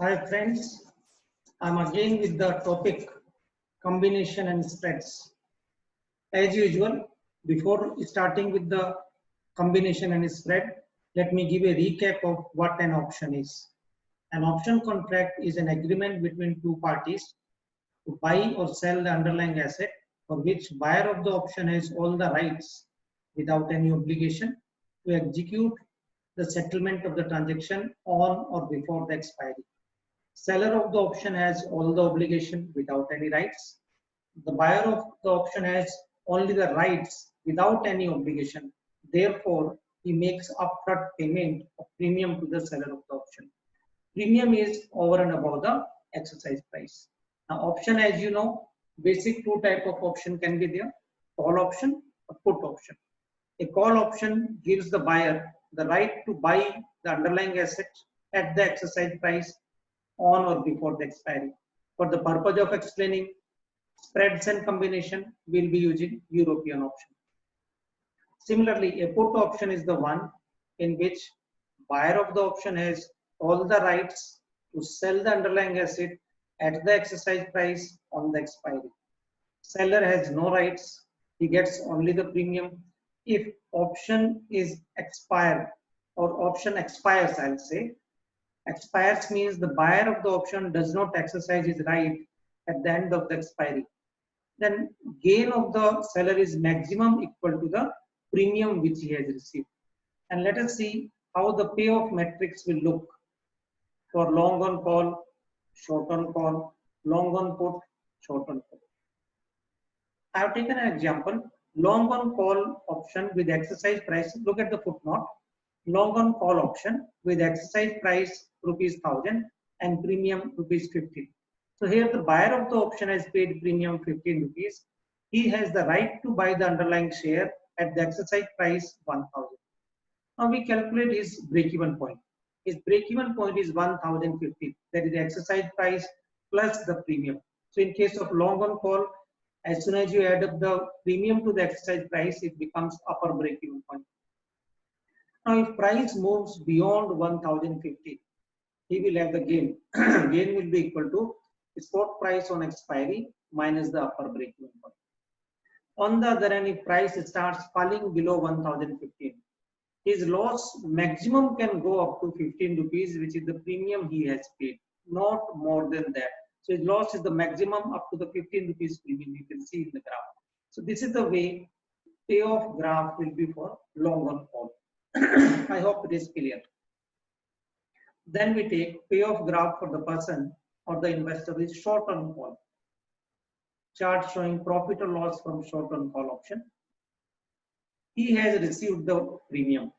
Hi friends, I'm again with the topic combination and spreads. As usual, before starting with the combination and spread, let me give a recap of what an option is. An option contract is an agreement between two parties to buy or sell the underlying asset for which buyer of the option has all the rights without any obligation to execute the settlement of the transaction on or before the expiry. Seller of the option has all the obligation without any rights. The buyer of the option has only the rights without any obligation. Therefore, he makes upfront payment of premium to the seller of the option. Premium is over and above the exercise price. Now, option, as you know, basic two type of option can be there: call option or put option. A call option gives the buyer the right to buy the underlying asset at the exercise price on or before the expiry. For the purpose of explaining spreads and combination, we'll be using European option. Similarly, a put option is the one in which buyer of the option has all the rights to sell the underlying asset at the exercise price on the expiry. Seller has no rights, he gets only the premium. If option is expired or option expires, I'll say, expires means the buyer of the option does not exercise his right at the end of the expiry. Then gain of the seller is maximum equal to the premium which he has received. And let us see how the payoff matrix will look for long on call, short on call, long on put, short on put. I have taken an example, long on call option with exercise price. Look at the footnote. Long on call option with exercise price rupees 1000 and premium rupees 15. So here the buyer of the option has paid premium 15 rupees. He has the right to buy the underlying share at the exercise price 1000. Now we calculate his break-even point. His break-even point is 1050. That is the exercise price plus the premium. So in case of long on call, as soon as you add up the premium to the exercise price, it becomes upper break-even point. Now, if price moves beyond 1050, he will have the gain. Gain will be equal to spot price on expiry minus the upper break-even point. On the other hand, if price starts falling below 1015, his loss maximum can go up to 15 rupees, which is the premium he has paid, not more than that. So his loss is the maximum up to the 15 rupees premium you can see in the graph. So this is the way payoff graph will be for long on call. I hope it is clear. Then we take payoff graph for the person or the investor with short on call. Chart showing profit or loss from short on call option. He has received the premium.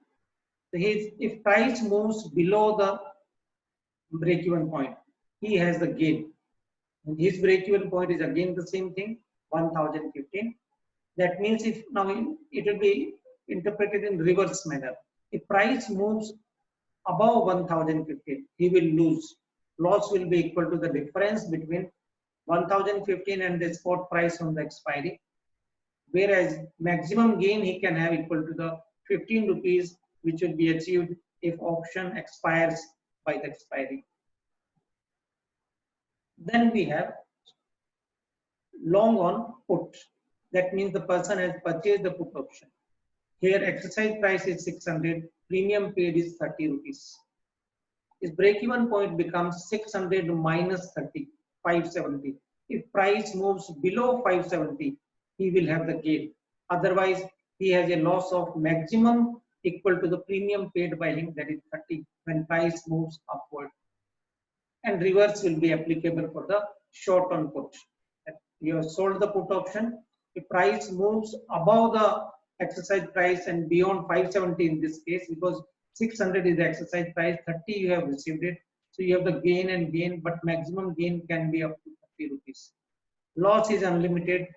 So if price moves below the break-even point, he has the gain. And his break-even point is again the same thing, 1015. That means if now it will be interpreted in reverse manner. If price moves above 1015, he will lose. Loss will be equal to the difference between 1015 and the spot price on the expiry. Whereas maximum gain he can have equal to the 15 rupees, which will be achieved if option expires by the expiry. Then we have long on put. That means the person has purchased the put option. Here exercise price is 600, premium paid is 30 rupees. His break-even point becomes 600 minus 30, 570. If price moves below 570, he will have the gain. Otherwise, he has a loss of maximum equal to the premium paid by him, that is 30, when price moves upward. And reverse will be applicable for the short on put. You have sold the put option. If price moves above the exercise price and beyond 570 in this case, because 600 is the exercise price, 30 you have received it. So you have the gain and gain, but maximum gain can be up to 30 rupees. Loss is unlimited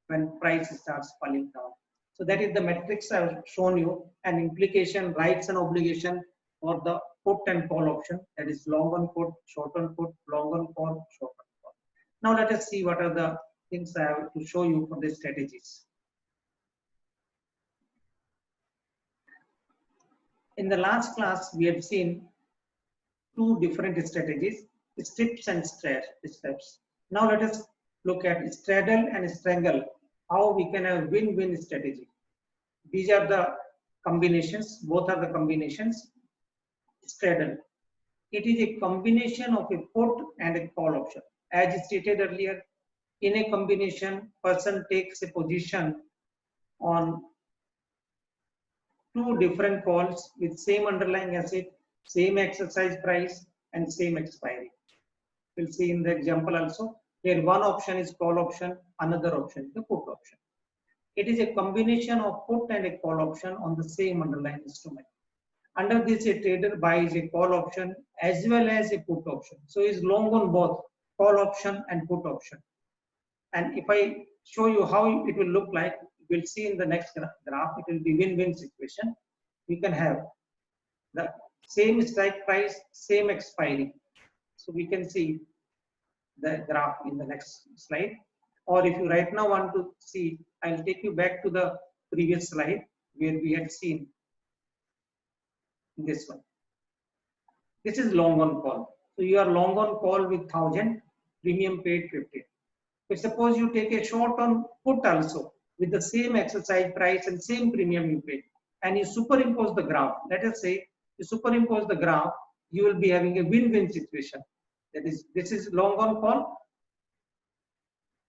when price starts falling down. So that is the matrix I have shown you, an implication, rights and obligation for the put and call option. That is long on put, short on put, long on call, short on call. Now let us see what are the things I have to show you for the strategies. In the last class, we have seen two different strategies strips and steps. Now let us look at straddle and strangle, how we can have win-win strategy. These are the combinations, both are the combinations. Straddle. It is a combination of a put and a call option. As stated earlier, in a combination, person takes a position on two different calls with same underlying asset, same exercise price, and same expiry. We'll see in the example also. Here one option is call option, another option is the put option. It is a combination of put and a call option on the same underlying instrument. Under this, a trader buys a call option as well as a put option. So is long on both call option and put option. And if I show you how it will look like, we'll see in the next graph, it will be win-win situation. We can have the same strike price, same expiry. So we can see the graph in the next slide. Or if you right now want to see, I'll take you back to the previous slide where we had seen this one. This is long on call. So you are long on call with 1000, premium paid 50. But suppose you take a short on put also with the same exercise price and same premium you pay, and you superimpose the graph. Let us say you superimpose the graph, you will be having a win-win situation. That is, this is long on call,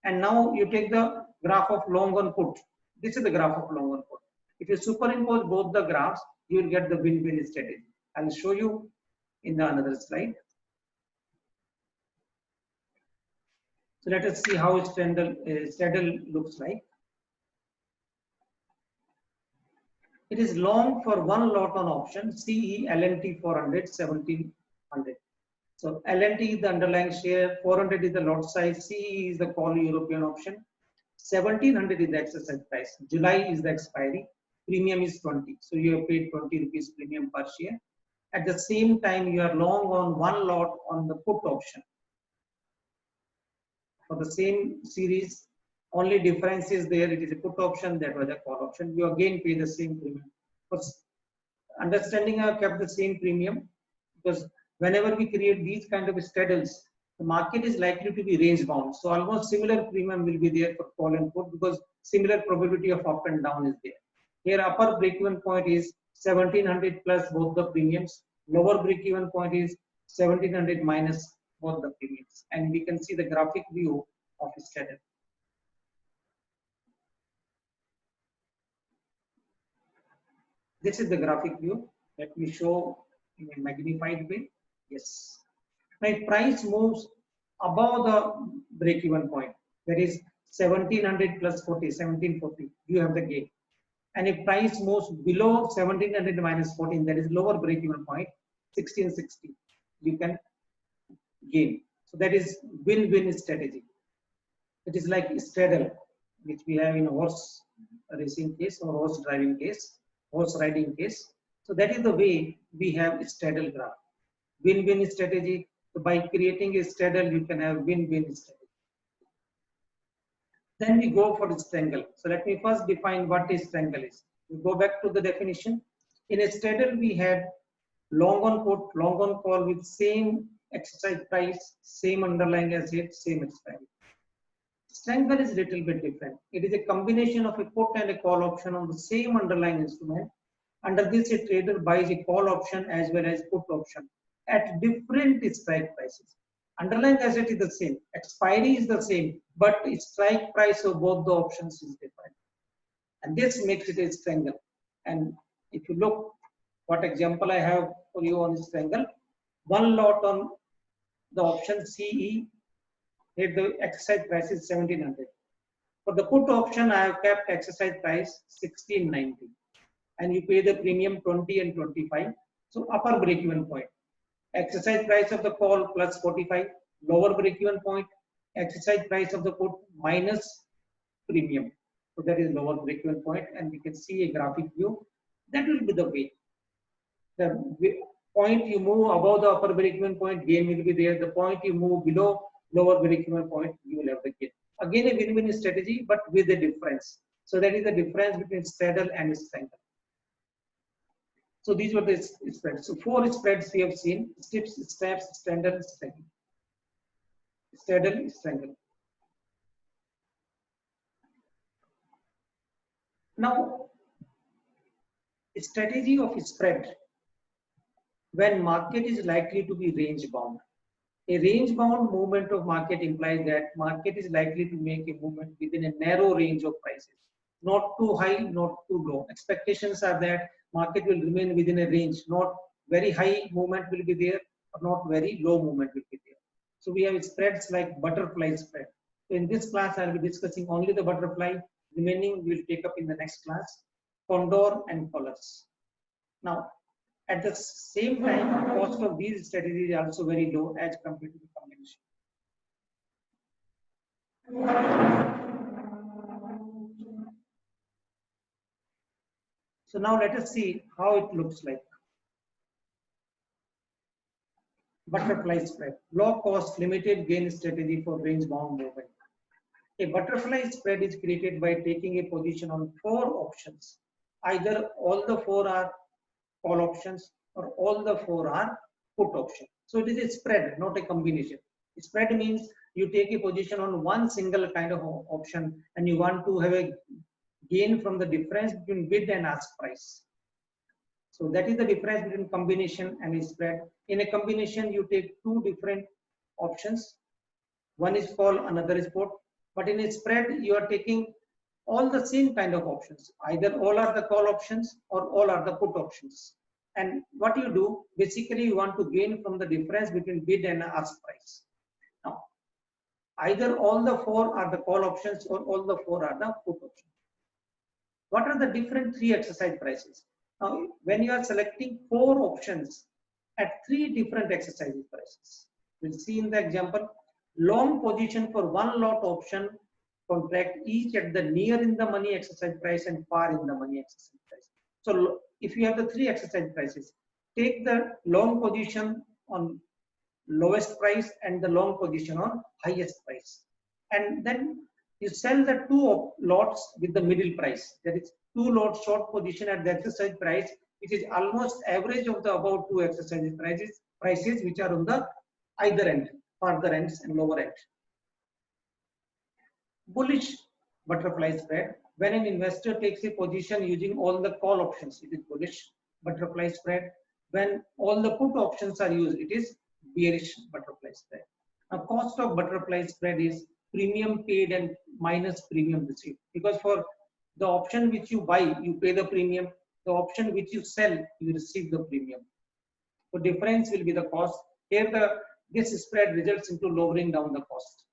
and now you take the graph of long on put. This is the graph of long on put. If you superimpose both the graphs, you will get the win-win strategy. I will show you in the another slide. So let us see how straddle looks like. It is long for one lot on option CE LNT 400 1700. So LNT is the underlying share, 400 is the lot size, CE is the call European option, 1700 is the exercise price. July is the expiry, premium is 20. So you have paid 20 rupees premium per share. At the same time, you are long on one lot on the put option. For the same series, only difference is there. It is a put option, that was a call option. You again pay the same premium. For understanding, I have kept the same premium because whenever we create these kind of straddles, the market is likely to be range bound. So almost similar premium will be there for call and put because similar probability of up and down is there. Here upper break-even point is 1700 plus both the premiums. Lower break-even point is 1700 minus both the premiums. And we can see the graphic view of straddle. This is the graphic view. Let me show in a magnified way. Yes. Now, if price moves above the break-even point, that is 1700 plus 40, 1740, you have the gain. And if price moves below 1700 minus 14, that is lower break-even point, 1660, you can gain. So that is win-win strategy. It is like straddle, which we have in horse racing case or horse driving case, horse riding case. So that is the way we have straddle graph. Win-win strategy. So by creating a straddle, you can have win-win strategy. Then we go for the strangle. So let me first define what a strangle is. We go back to the definition. In a straddle, we had long on put, long on call with same exercise price, same underlying asset, same expiry. Strangle is a little bit different. It is a combination of a put and a call option on the same underlying instrument. Under this, a trader buys a call option as well as put option at different strike prices. Underlying asset is the same, expiry is the same, but strike price of both the options is different. And this makes it a strangle. And if you look what example I have for you on strangle, one lot on the option CE, here the exercise price is 1700. For the put option, I have kept exercise price 1690. And you pay the premium 20 and 25. So upper break-even point. Exercise price of the call plus 45, lower break-even point, exercise price of the put minus premium. So that is lower break-even point, and we can see a graphic view. That will be the way. The point you move above the upper break-even point, gain will be there. The point you move below lower break-even point, you will have the gain. Again, a win-win strategy, but with a difference. So that is the difference between straddle and strangle. So these were the spreads. So 4 spreads we have seen: strips, straps, straddle, strangle. straddle, strangle. Now, strategy of spread when market is likely to be range bound. A range bound movement of market implies that market is likely to make a movement within a narrow range of prices, not too high, not too low. Expectations are that market will remain within a range, not very high movement will be there, or not very low movement will be there. So we have spreads like butterfly spread. So in this class, I'll be discussing only the butterfly. Remaining we'll take up in the next class. Condor and collars. Now, at the same time, the cost of these strategies is also very low as compared to the combination. So now let us see how it looks like. Butterfly spread, low cost, limited gain strategy for range bound movement. A butterfly spread is created by taking a position on 4 options. Either all the 4 are call options or all the 4 are put options. So it is a spread, not a combination. Spread means you take a position on one single kind of option and you want to have a gain from the difference between bid and ask price. So that is the difference between combination and a spread. In a combination, you take 2 different options. One is call, another is put. But in a spread, you are taking all the same kind of options. Either all are the call options or all are the put options. And what you do, basically you want to gain from the difference between bid and ask price. Now, either all the 4 are the call options or all the 4 are the put options. What are the different 3 exercise prices? Now, when you are selecting 4 options at 3 different exercise prices, we'll see in the example, long position for 1 lot option contract each at the near in the money exercise price and far in the money exercise price. So if you have the 3 exercise prices, take the long position on lowest price and the long position on highest price. And then you sell the 2 lots with the middle price. That is 2 lots short position at the exercise price, which is almost average of the above 2 exercise prices which are on the either end, further ends and lower end. Bullish butterfly spread. When an investor takes a position using all the call options, it is bullish butterfly spread. When all the put options are used, it is bearish butterfly spread. Now, cost of butterfly spread is premium paid and minus premium received. Because for the option which you buy, you pay the premium. The option which you sell, you receive the premium. So difference will be the cost. Here, this spread results into lowering down the cost.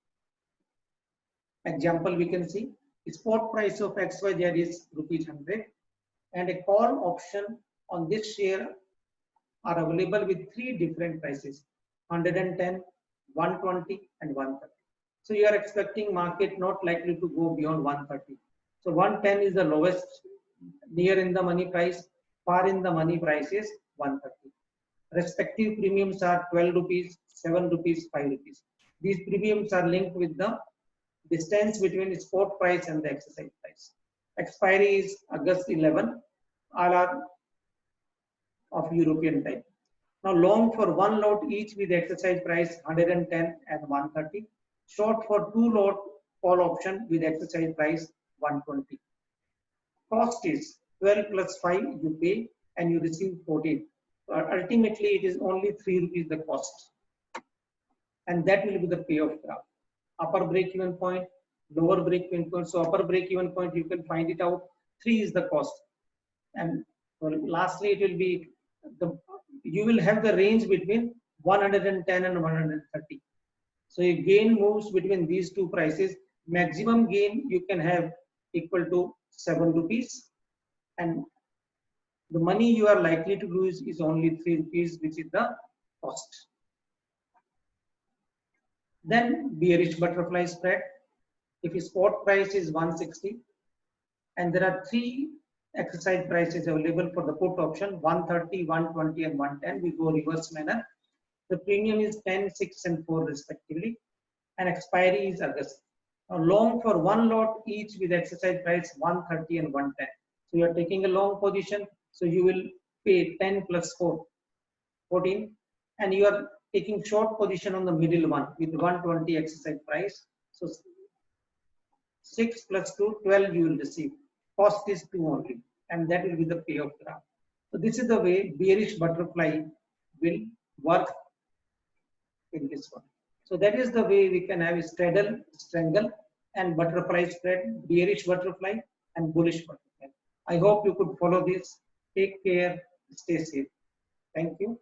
Example we can see, spot price of XYZ is ₹100 and a call option on this share are available with 3 different prices, 110, 120 and 130. So you are expecting market not likely to go beyond 130. So 110 is the lowest near in the money price, far in the money price is 130. Respective premiums are 12 rupees, 7 rupees, 5 rupees. These premiums are linked with the distance between spot price and the exercise price. Expiry is August 11. All are of European type. Now long for 1 lot each with exercise price 110 and 130. Short for 2 lot call option with exercise price 120. Cost is 12 plus 5 you pay and you receive 14. Ultimately it is only 3 rupees the cost. And that will be the payoff graph. Upper break-even point, lower break-even point. So upper break-even point, you can find it out. 3 is the cost. And lastly, it will be you will have the range between 110 and 130. So your gain moves between these 2 prices. Maximum gain you can have equal to 7 rupees. And the money you are likely to lose is only 3 rupees, which is the cost. Then bearish butterfly spread. If a spot price is 160 and there are 3 exercise prices available for the put option, 130, 120 and 110, we go reverse manner. The premium is 10, 6 and 4 respectively and expiry is August. Now long for 1 lot each with exercise price 130 and 110. So you are taking a long position, so you will pay 10 plus 4, 14 and you are taking short position on the middle one with 120 exercise price. So 6 plus 2, 12 you will receive. Cost is 2 only, and that will be the payoff graph. So this is the way bearish butterfly will work in this one. So that is the way we can have a straddle, strangle, and butterfly spread, bearish butterfly and bullish butterfly. I hope you could follow this. Take care, stay safe. Thank you.